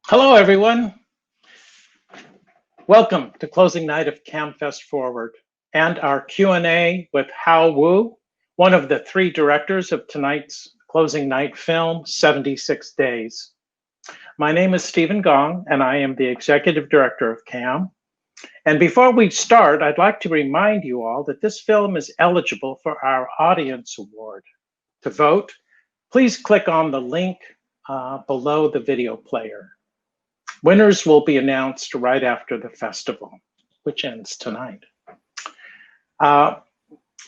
Hello, everyone. Welcome to closing night of CAAMFest Forward and our Q&A with Hao Wu, one of the three directors of tonight's closing night film, 76 Days. My name is Stephen Gong, and I am the executive director of CAAM. And before we start, I'd like to remind you all that this film is eligible for our Audience Award. To vote, please click on the link below the video player. Winners will be announced right after the festival, which ends tonight.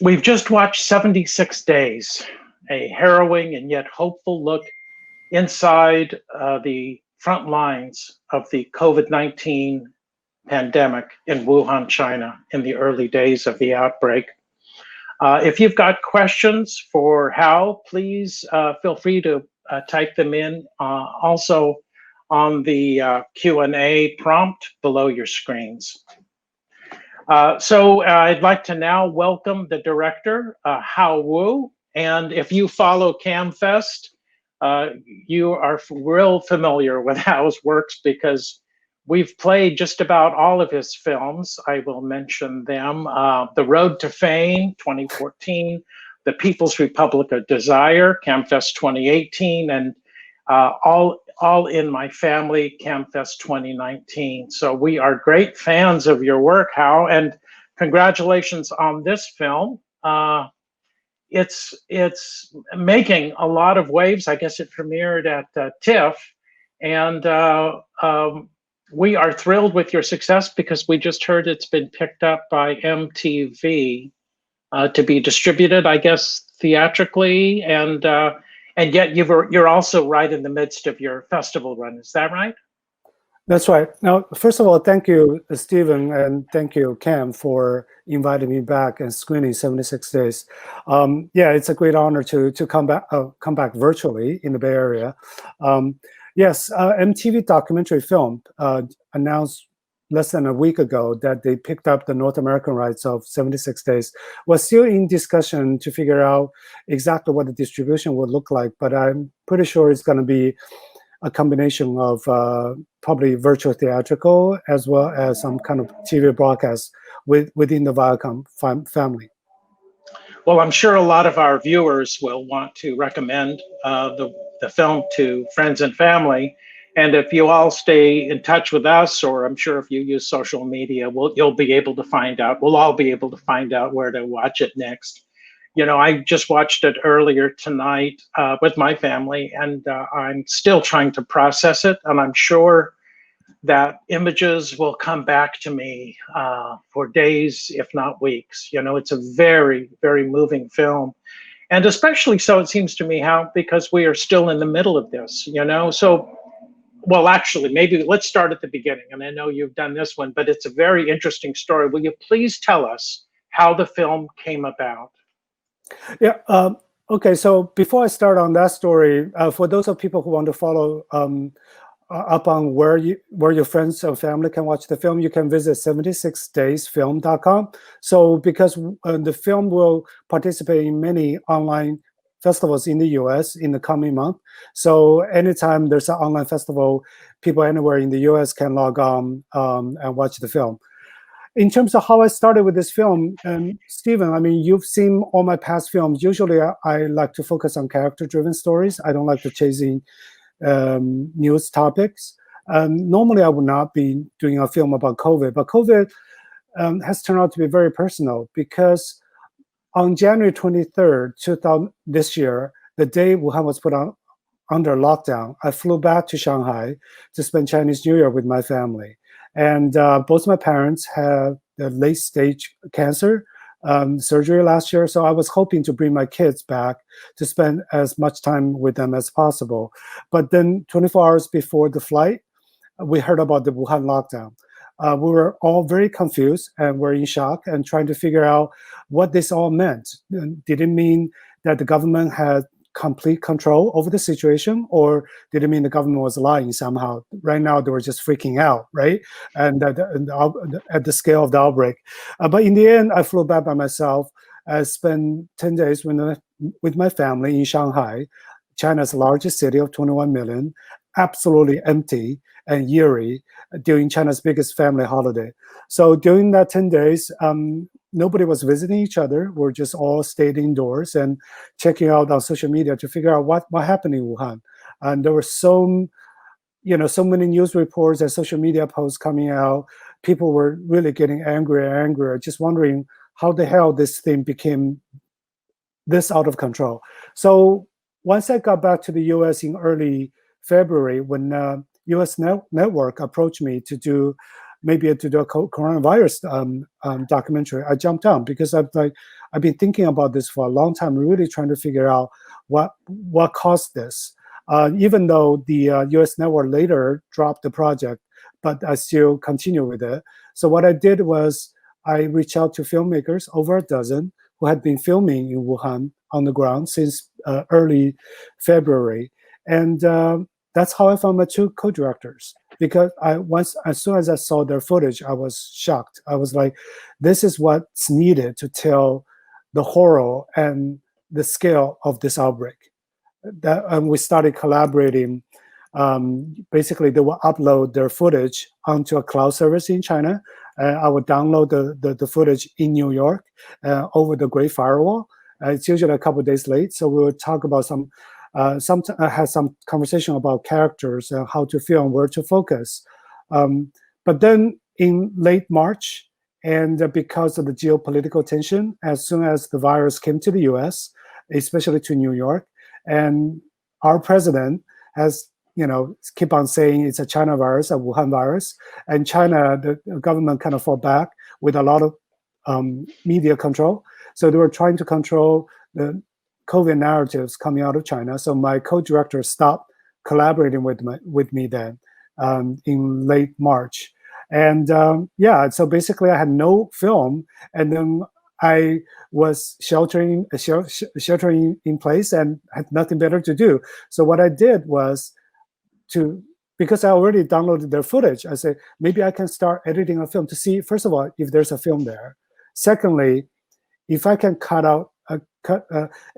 We've just watched 76 Days, a harrowing and yet hopeful look inside the front lines of the COVID-19 pandemic in Wuhan, China, in the early days of the outbreak. If you've got questions for Hao, please feel free to type them in. Also, on the Q&A prompt below your screens. So I'd like to now welcome the director, Hao Wu. And if you follow CAAMFest, you are real familiar with Hao's works because we've played just about all of his films. I will mention them. The Road to Fame, 2014, The People's Republic of Desire, CAAMFest 2018, and all in My Family, CAAMFest 2019. So we are great fans of your work, Hao, and congratulations on this film. It's making a lot of waves. I guess it premiered at TIFF, and we are thrilled with your success because we just heard it's been picked up by MTV to be distributed, I guess, theatrically, and yet you're also right in the midst of your festival run. Is that right? That's right. Now, first of all, thank you, Stephen, and thank you, Cam, for inviting me back and screening 76 Days. Yeah, it's a great honor to come back virtually in the Bay Area. Yes, MTV documentary film announced less than a week ago that they picked up the North American rights of 76 Days. We're still in discussion to figure out exactly what the distribution would look like, but I'm pretty sure it's going to be a combination of probably virtual theatrical as well as some kind of TV broadcast within the Viacom family. Well, I'm sure a lot of our viewers will want to recommend the film to friends and family. And if you all stay in touch with us, or I'm sure if you use social media, you'll be able to find out. We'll all be able to find out where to watch it next. You know, I just watched it earlier tonight with my family, and I'm still trying to process it. And I'm sure that images will come back to me for days, if not weeks. You know, it's a very, very moving film. And especially so, it seems to me, Hao, because we are still in the middle of this, you know? So, well, actually, maybe let's start at the beginning. And I know you've done this one, but it's a very interesting story. Will you please tell us how the film came about? Yeah. Okay. So before I start on that story, for those of people who want to follow up on where your friends and family can watch the film, you can visit 76daysfilm.com. So because the film will participate in many online festivals in the US in the coming month. So anytime there's an online festival, people anywhere in the US can log on and watch the film. In terms of how I started with this film, Stephen, I mean, you've seen all my past films. Usually I like to focus on character-driven stories. I don't like to chasing news topics. Normally I would not be doing a film about COVID, but COVID has turned out to be very personal because on January 23rd, 2000, this year, the day Wuhan was put under lockdown, I flew back to Shanghai to spend Chinese New Year with my family. And both my parents had the late stage cancer surgery last year. So I was hoping to bring my kids back to spend as much time with them as possible. But then 24 hours before the flight, we heard about the Wuhan lockdown. We were all very confused and were in shock and trying to figure out what this all meant. Did it mean that the government had complete control over the situation, or did it mean the government was lying somehow? Right now, they were just freaking out, right? And at the scale of the outbreak. But in the end, I flew back by myself. I spent 10 days with my family in Shanghai, China's largest city of 21 million. absolutely empty and eerie during China's biggest family holiday. So during that 10 days, nobody was visiting each other. We're just all stayed indoors and checking out on social media to figure out what happened in Wuhan. And there were so many news reports and social media posts coming out. People were really getting angrier and angrier, just wondering how the hell this thing became this out of control. So once I got back to the US in early February, when US Network approached me to do a coronavirus documentary, I jumped on because I've been thinking about this for a long time, really trying to figure out what caused this. Even though the US Network later dropped the project, but I still continue with it. So what I did was I reached out to filmmakers, over a dozen, who had been filming in Wuhan on the ground since early February. And that's how I found my two co-directors. Because as soon as I saw their footage, I was shocked. I was like, this is what's needed to tell the horror and the scale of this outbreak. And we started collaborating. Basically, they will upload their footage onto a cloud service in China. I would download the footage in New York over the Great Firewall. It's usually a couple of days late, so we would talk about had some conversation about characters and how to film, where to focus. But then in late March, and because of the geopolitical tension, as soon as the virus came to the U.S., especially to New York, and our president has keep on saying it's a China virus, a Wuhan virus, and China, the government kind of fought back with a lot of media control. So they were trying to control the COVID narratives coming out of China. So my co-director stopped collaborating with me then in late March. And so basically I had no film, and then I was sheltering in place and had nothing better to do. So what I did was because I already downloaded their footage, I said, maybe I can start editing a film to see, first of all, if there's a film there. Secondly, if I can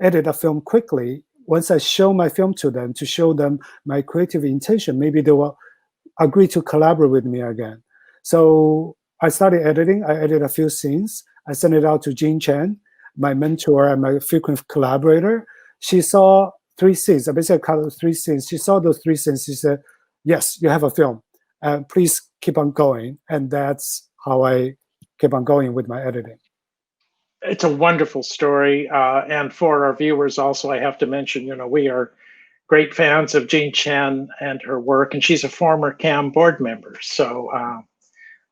edit a film quickly, once I show my film to them, to show them my creative intention, maybe they will agree to collaborate with me again. So I started editing. I edited a few scenes. I sent it out to Jean Chen, my mentor and my frequent collaborator. She saw 3 scenes. I basically cut 3 scenes. She saw those 3 scenes. She said, yes, you have a film. Please keep on going. And that's how I keep on going with my editing. It's a wonderful story. And for our viewers also, I have to mention, we are great fans of Jean Chen and her work, and she's a former CAAM board member. So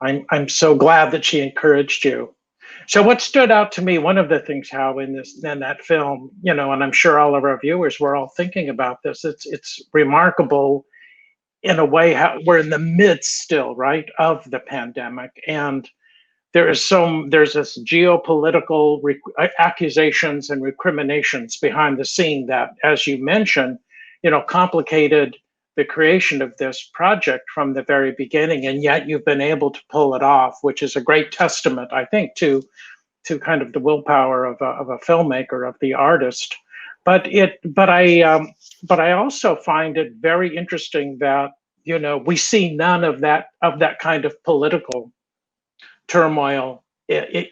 I'm so glad that she encouraged you. So what stood out to me, one of the things, Hao, in that film, and I'm sure all of our viewers were all thinking about this, it's remarkable in a way how we're in the midst still, right, of the pandemic. And there's this geopolitical accusations and recriminations behind the scene that, as you mentioned, complicated the creation of this project from the very beginning, and yet you've been able to pull it off, which is a great testament, I think, to kind of the willpower of a filmmaker, of the artist. But I also find it very interesting that we see none of that kind of political turmoil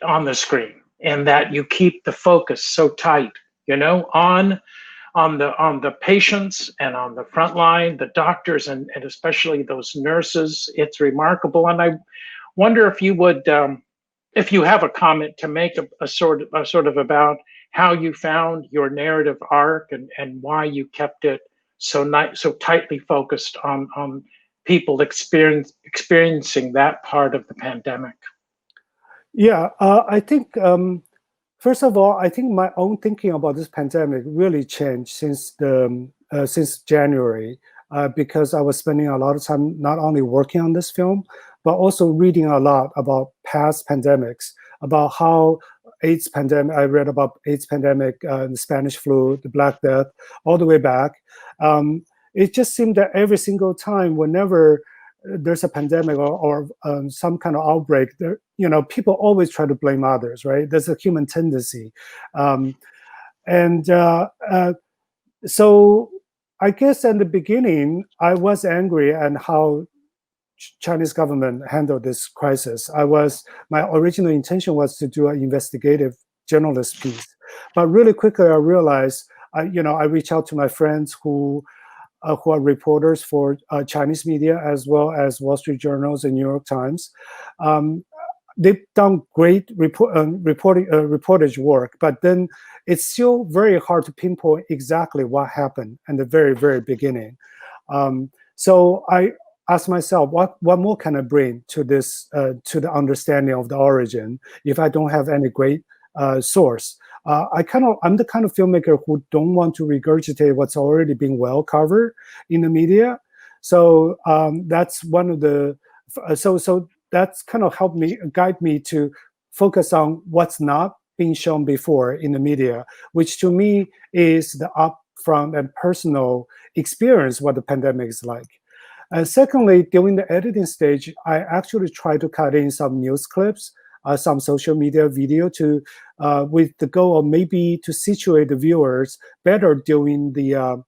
on the screen, and that you keep the focus so tight, on the patients and on the front line, the doctors, and especially those nurses. It's remarkable. And I wonder if you would, if you have a comment to make a sort of about how you found your narrative arc and why you kept it so tightly focused on people experiencing that part of the pandemic. Yeah, I think, first of all, I think my own thinking about this pandemic really changed since January, because I was spending a lot of time not only working on this film, but also reading a lot about past pandemics, about how I read about AIDS pandemic, the Spanish flu, the Black Death, all the way back. It just seemed that every single time, whenever there's a pandemic or some kind of outbreak, there, people always try to blame others, right? There's a human tendency. So I guess in the beginning, I was angry at how Chinese government handled this crisis. My original intention was to do an investigative journalist piece, but really quickly I realized, I reached out to my friends who are reporters for Chinese media as well as Wall Street Journals and New York Times. They've done great reportage work, but then it's still very hard to pinpoint exactly what happened in the very, very beginning. So I asked myself, what more can I bring to this, to the understanding of the origin if I don't have any great source? I'm the kind of filmmaker who don't want to regurgitate what's already been well covered in the media. So that's one of the, so that's kind of helped me, guide me to focus on what's not being shown before in the media, which to me is the upfront and personal experience what the pandemic is like. And secondly, during the editing stage, I actually try to cut in some news clips, some social media video to, with the goal of maybe to situate the viewers better during the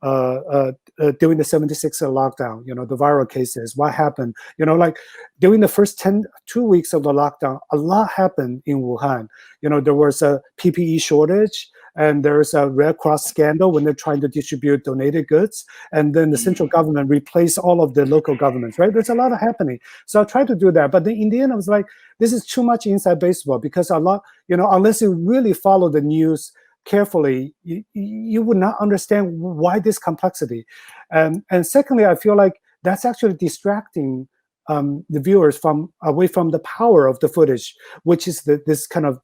76 lockdown, the viral cases, what happened, like during the first 2 weeks of the lockdown, a lot happened in Wuhan. There was a PPE shortage, and there's a Red Cross scandal when they're trying to distribute donated goods. And then the central government replaced all of the local governments, right? There's a lot of happening. So I tried to do that. But then in the end, I was like, this is too much inside baseball, because a lot, unless you really follow the news carefully, you would not understand why this complexity. And secondly, I feel like that's actually distracting the viewers away from the power of the footage, which is this kind of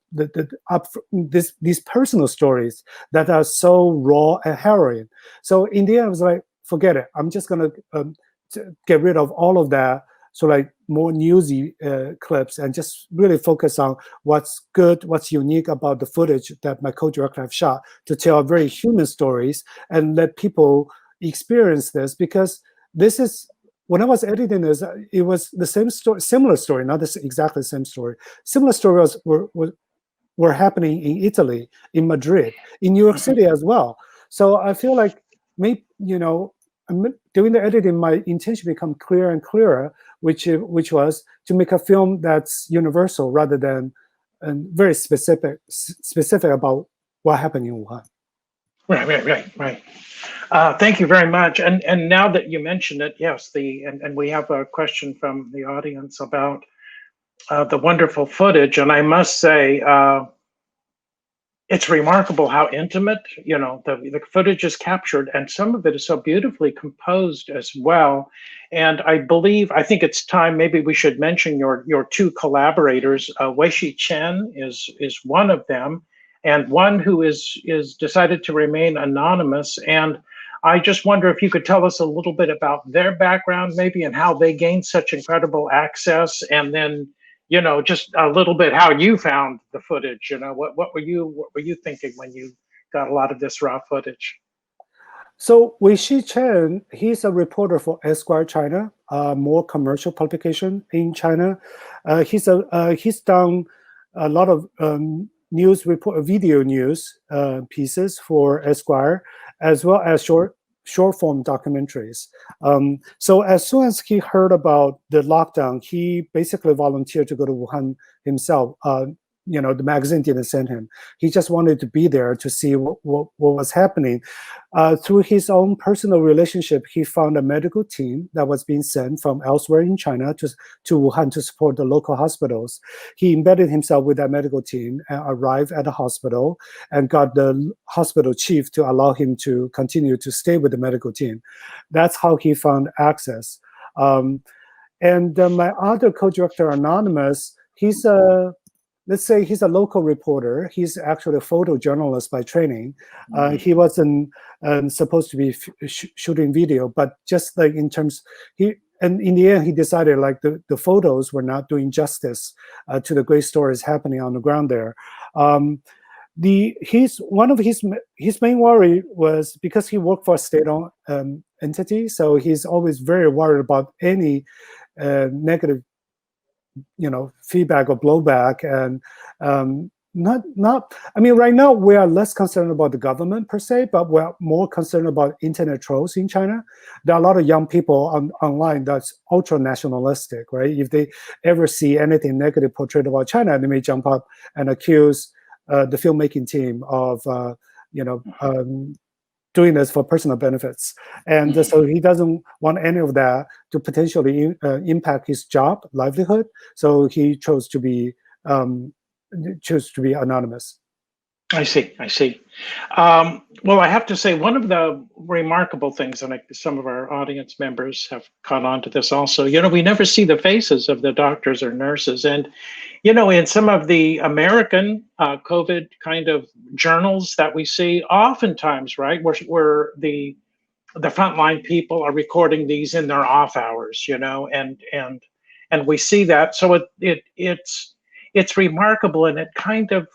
these personal stories that are so raw and harrowing. So in the end, I was like, forget it. I'm just gonna get rid of all of that, so like more newsy clips, and just really focus on what's good, what's unique about the footage that my co-director have shot, to tell very human stories and let people experience this. Because this is, when I was editing this, it was the same story, similar story, not this exactly the same story. Similar stories were happening in Italy, in Madrid, in New York City as well. So I feel like maybe, doing the editing, my intention become clearer and clearer, which was to make a film that's universal rather than very specific about what happened in Wuhan. Right. Thank you very much. And now that you mentioned it, yes, and we have a question from the audience about the wonderful footage, and I must say, it's remarkable how intimate, the footage is captured, and some of it is so beautifully composed as well. And I think it's time, maybe we should mention your two collaborators. Weishi Chen is one of them, and one who is decided to remain anonymous. And I just wonder if you could tell us a little bit about their background, maybe, and how they gained such incredible access, and then just a little bit how you found the footage. What were you thinking when you got a lot of this raw footage? So Weishi Chen, he's a reporter for Esquire China, more commercial publication in China. He's done a lot of video news pieces for Esquire, as well as short form documentaries. So as soon as he heard about the lockdown, he basically volunteered to go to Wuhan himself. The magazine didn't send him. He just wanted to be there to see what was happening. Through his own personal relationship, he found a medical team that was being sent from elsewhere in China to Wuhan to support the local hospitals. He embedded himself with that medical team and arrived at the hospital and got the hospital chief to allow him to continue to stay with the medical team. That's how he found access. And my other co-director, Anonymous, let's say he's a local reporter. He's actually a photojournalist by training. He wasn't supposed to be shooting video, but just like in terms, and in the end, he decided like the photos were not doing justice to the great stories happening on the ground there. One of his main worry was because he worked for a state-owned entity, so he's always very worried about any negative feedback or blowback, and not. I mean, right now we are less concerned about the government per se, but we're more concerned about internet trolls in China. There are a lot of young people online that's ultra nationalistic, right? If they ever see anything negative portrayed about China, they may jump up and accuse the filmmaking team of, doing this for personal benefits. And so he doesn't want any of that to potentially impact his job, livelihood. So he chose to be anonymous. I see. Well, I have to say, one of the remarkable things, and some of our audience members have caught on to this also, we never see the faces of the doctors or nurses. And, in some of the American COVID kind of journals that we see, oftentimes, right, where the frontline people are recording these in their off hours, and we see that. So it's remarkable, and it kind of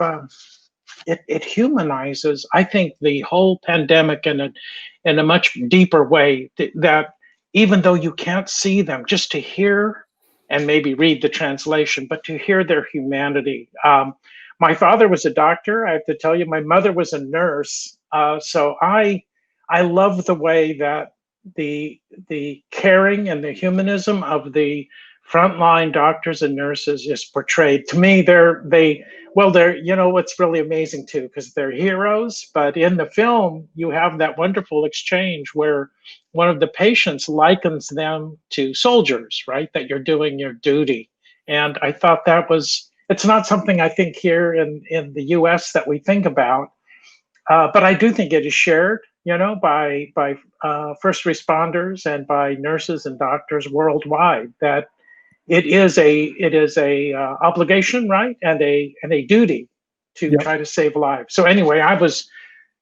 it humanizes, I think, the whole pandemic in a much deeper way. That even though you can't see them, just to hear and maybe read the translation, but to hear their humanity. My father was a doctor. I have to tell you, my mother was a nurse. So I love the way that the caring and the humanism of the frontline doctors and nurses is portrayed. To me, they're what's really amazing too, because they're heroes, but in the film you have that wonderful exchange where one of the patients likens them to soldiers, right? That you're doing your duty. And I thought it's not something I think here in the US that we think about, but I do think it is shared, by first responders and by nurses and doctors worldwide, that it is a obligation, right, and a duty to try to save lives. So anyway, I was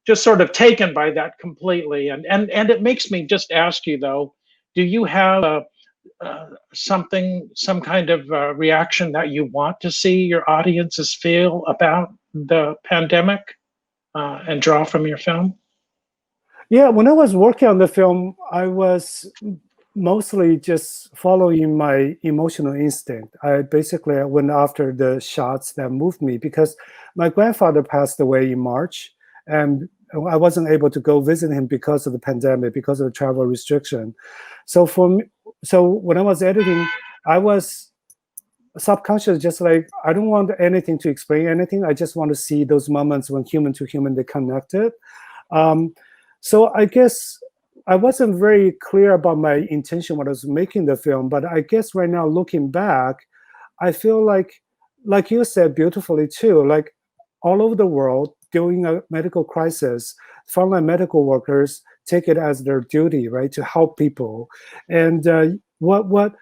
just sort of taken by that completely, and it makes me just ask you though, do you have some kind of reaction that you want to see your audiences feel about the pandemic and draw from your film? Yeah, when I was working on the film, I was mostly just following my emotional instinct. I basically went after the shots that moved me, because my grandfather passed away in March, and I wasn't able to go visit him because of the pandemic, because of the travel restriction. So when I was editing, I was subconscious, just like, I don't want anything to explain anything. I just want to see those moments when human to human they connected. So I guess I wasn't very clear about my intention when I was making the film, but I guess right now, looking back, I feel like you said beautifully too, like all over the world during a medical crisis, frontline medical workers take it as their duty, right, to help people. And what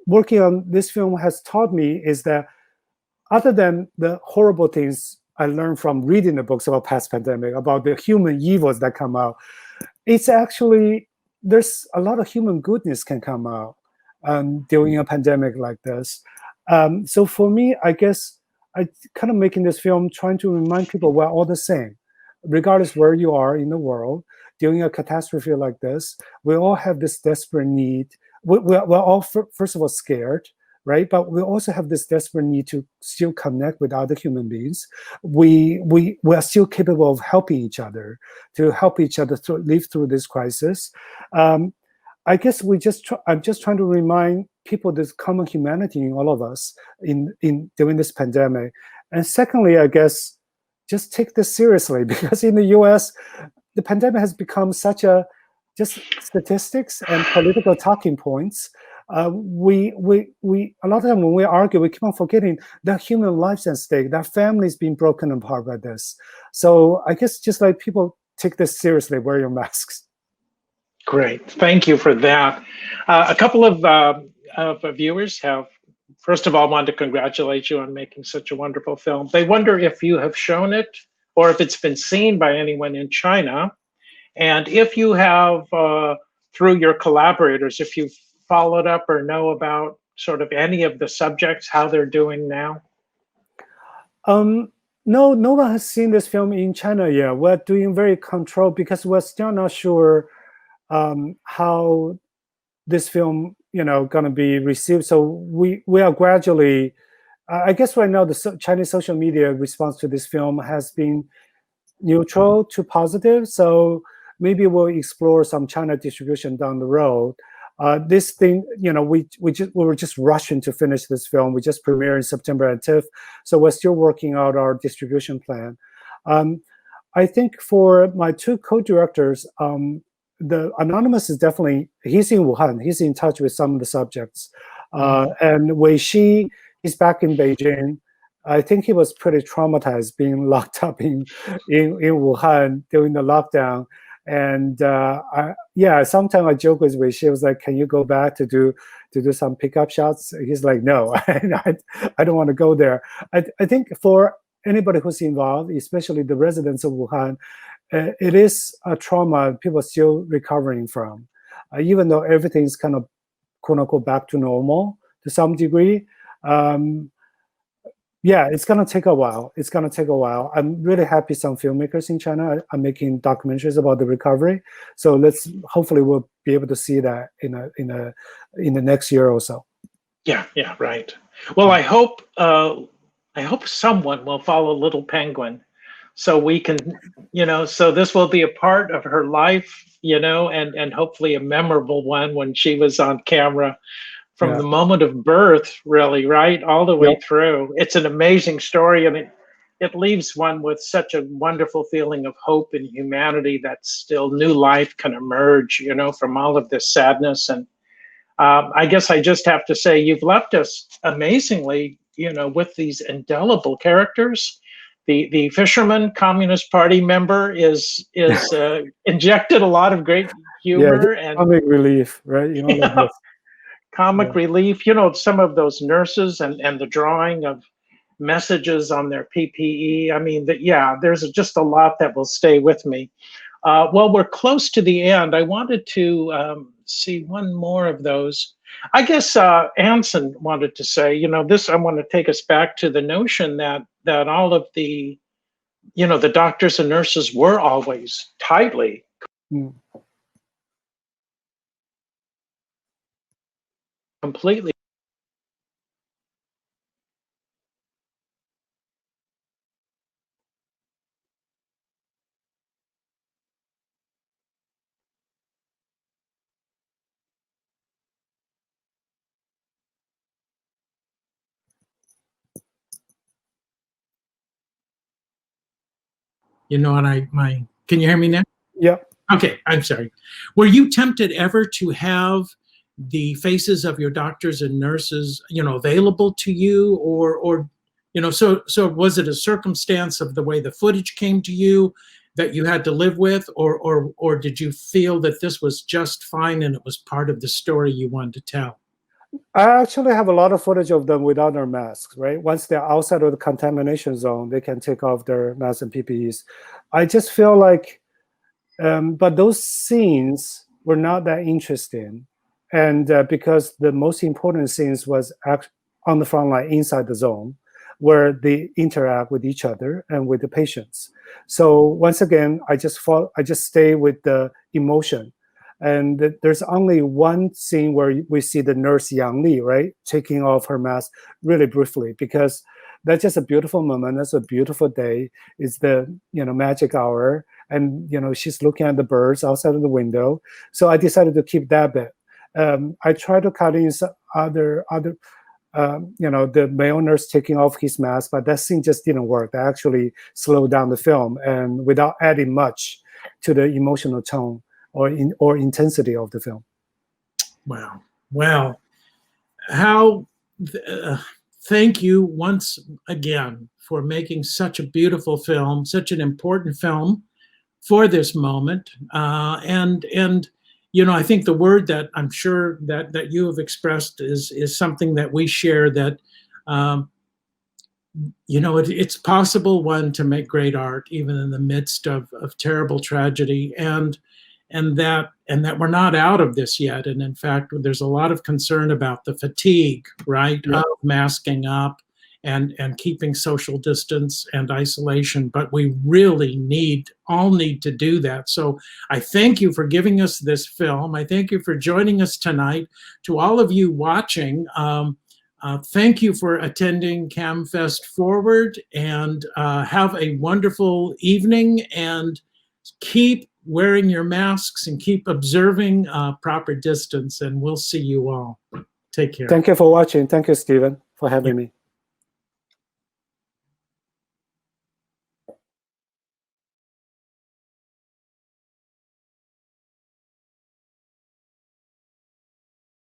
working on this film has taught me is that, other than the horrible things I learned from reading the books about past pandemic, about the human evils that come out, it's actually, there's a lot of human goodness can come out during a pandemic like this. So for me, I guess I kind of making this film trying to remind people we're all the same, regardless where you are in the world. During a catastrophe like this, we all have this desperate need. We're all, first of all, scared, right? But we also have this desperate need to still connect with other human beings. We are still capable of helping each other, to help each other to live through this crisis. I guess I'm just trying to remind people this common humanity in all of us in during this pandemic. And secondly, I guess, just take this seriously, because in the US, the pandemic has become such a just statistics and political talking points. We a lot of time when we argue, we keep on forgetting that human lives at stake, that families being broken apart by this. So I guess just like people take this seriously, wear your masks. Great, thank you for that. A couple of viewers have, first of all, wanted to congratulate you on making such a wonderful film. They wonder if you have shown it or if it's been seen by anyone in China, and if you have, through your collaborators, if you've followed up or know about sort of any of the subjects, how they're doing now? No, no one has seen this film in China yet. We're doing very controlled, because we're still not sure how this film, going to be received. So we are gradually I guess right now the Chinese social media response to this film has been neutral to positive. So maybe we'll explore some China distribution down the road. This thing, we were just rushing to finish this film. We just premiered in September at TIFF, so we're still working out our distribution plan. I think for my two co-directors, the Anonymous is definitely, he's in Wuhan. He's in touch with some of the subjects. And Wei Shi, he's back in Beijing. I think he was pretty traumatized being locked up in Wuhan during the lockdown. And sometimes I joke with Wei Shi, I was like, can you go back to do some pickup shots? He's like, no, I don't want to go there. I think for anybody who's involved, especially the residents of Wuhan, it is a trauma people are still recovering from, even though everything's kind of quote unquote back to normal to some degree. It's going to take a while. It's going to take a while. I'm really happy some filmmakers in China are making documentaries about the recovery. So hopefully we'll be able to see that in the next year or so. Yeah, right. Well, I hope someone will follow Little Penguin, so we can, so this will be a part of her life, and hopefully a memorable one when she was on camera from the moment of birth, really, right, all the way through. It's an amazing story, and it leaves one with such a wonderful feeling of hope and humanity that still new life can emerge, from all of this sadness. And I guess I just have to say, you've left us amazingly, with these indelible characters. The fisherman Communist Party member is injected a lot of great humor and comic relief, right? Comic relief. Some of those nurses and the drawing of messages on their PPE. I mean, there's just a lot that will stay with me. Well, we're close to the end. I wanted to see one more of those. I guess Anson wanted to say, this, I want to take us back to the notion that all of the, the doctors and nurses were always tightly. Completely. Can you hear me now? Yeah. Okay, I'm sorry. Were you tempted ever to have the faces of your doctors and nurses, available to you, or so was it a circumstance of the way the footage came to you that you had to live with, or did you feel that this was just fine and it was part of the story you wanted to tell? I actually have a lot of footage of them without their masks, right? Once they're outside of the contamination zone, they can take off their masks and PPEs. I just feel like, but those scenes were not that interesting. And because the most important scenes was on the front line inside the zone, where they interact with each other and with the patients. So once again, I just stay with the emotion. And there's only one scene where we see the nurse Yang Li, right, taking off her mask really briefly, because that's just a beautiful moment. That's a beautiful day. It's the magic hour, and she's looking at the birds outside of the window. So I decided to keep that bit. I tried to cut in some other the male nurse taking off his mask, but that scene just didn't work. That actually slowed down the film, and without adding much to the emotional tone or intensity of the film. Wow. Well, Hao, thank you once again for making such a beautiful film, such an important film for this moment. And I think the word that I'm sure that you have expressed is something that we share, that it's possible, one, to make great art even in the midst of terrible tragedy, and that we're not out of this yet. And in fact, there's a lot of concern about the fatigue, right, of masking up and keeping social distance and isolation. But we really all need to do that. So I thank you for giving us this film. I thank you for joining us tonight. To all of you watching, Thank you for attending CAAMFest Forward, and have a wonderful evening, and keep wearing your masks and keep observing proper distance, and we'll see you all. Take care. Thank you for watching. Thank you, Stephen, for having me.